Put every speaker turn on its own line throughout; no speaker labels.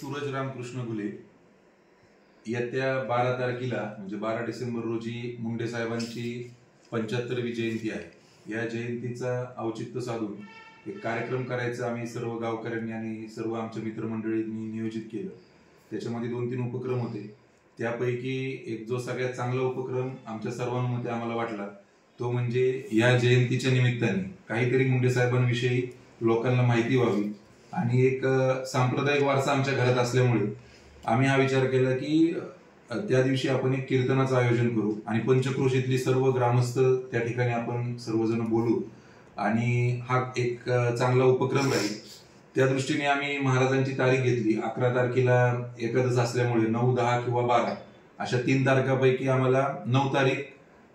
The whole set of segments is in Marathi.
सूरज रामकृष्ण घुले येत्या 12 तारखेला म्हणजे 12 डिसेंबर रोजी मुंडे साहेबांची 75वी जयंती आहे। या जयंतीचा औचित्य साधून एक कार्यक्रम करायचा आम्ही सर्व गावकऱ्यांनी आणि सर्व आमच्या मित्रमंडळींनी नियोजित केलं। त्याच्यामध्ये 2-3 उपक्रम होते। त्यापैकी एक जो सगळ्यात चांगला उपक्रम आमच्या सर्वांमध्ये आम्हाला वाटला तो म्हणजे या जयंतीच्या निमित्ताने काहीतरी मुंडे साहेबांविषयी लोकांना माहिती व्हावी आणि एक सांप्रदायिक वारसा आमच्या घरात असल्यामुळे आम्ही हा विचार केला की त्या दिवशी आपण एक कीर्तनाचं आयोजन करू आणि पंचक्रोशीतली सर्व ग्रामस्थ त्या ठिकाणी आपण सर्वजण बोलू आणि हा एक चांगला उपक्रम राहील। त्या दृष्टीने आम्ही महाराजांची तारीख घेतली। 11 तारखेला एकादश असल्यामुळे 9, 10 किंवा 12 अशा 3 तारखांपैकी आम्हाला 9 तारीख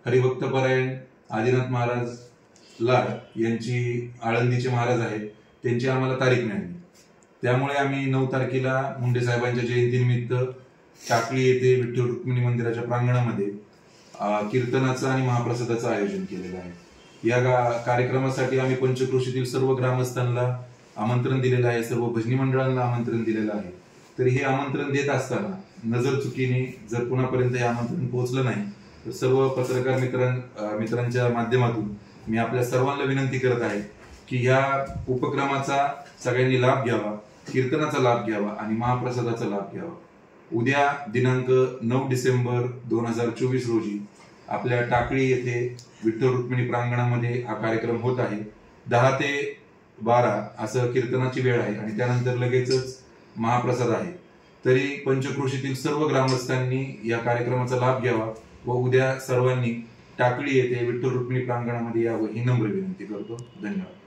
हरिभक्त परायण आदिनाथ महाराज लाड यांची आळंदीचे महाराज आहेत त्यांची आम्हाला तारीख मिळाली। त्यामुळे आम्ही 9 तारखेला मुंडे साहेबांच्या जयंतीनिमित्त टाकळी येथे विठ्ठल रुक्मिणी मंदिराच्या प्रांगणामध्ये कीर्तनाचं आणि महाप्रसादाचं आयोजन केलेलं आहे। या कार्यक्रमासाठी आम्ही पंचक्रोशीतील सर्व ग्रामस्थांना आमंत्रण दिलेलं आहे, सर्व भजनी मंडळांना आमंत्रण दिलेलं आहे। तरी हे आमंत्रण देत असताना नजर चुकीने जर कुणापर्यंत हे आमंत्रण पोहोचलं नाही तर सर्व पत्रकार मित्रांच्या माध्यमातून मी आपल्या सर्वांना विनंती करत आहे की या उपक्रमाचा सगळ्यांनी लाभ घ्यावा, कीर्तनाचा लाभ घ्यावा आणि महाप्रसादाचा लाभ घ्यावा। उद्या दिनांक 9 डिसेंबर 2024 रोजी आपल्या टाकळी येथे विठ्ठल रुक्मिणी प्रांगणामध्ये हा कार्यक्रम होत आहे। 10 ते 12 असं कीर्तनाची वेळ आहे आणि त्यानंतर लगेचच महाप्रसाद आहे। तरी पंचक्रोशीतील सर्व ग्रामस्थांनी या कार्यक्रमाचा लाभ घ्यावा व उद्या सर्वांनी टाकळी येथे विठ्ठल रुक्मिणी प्रांगणामध्ये यावं ही नम्र विनंती करतो। धन्यवाद।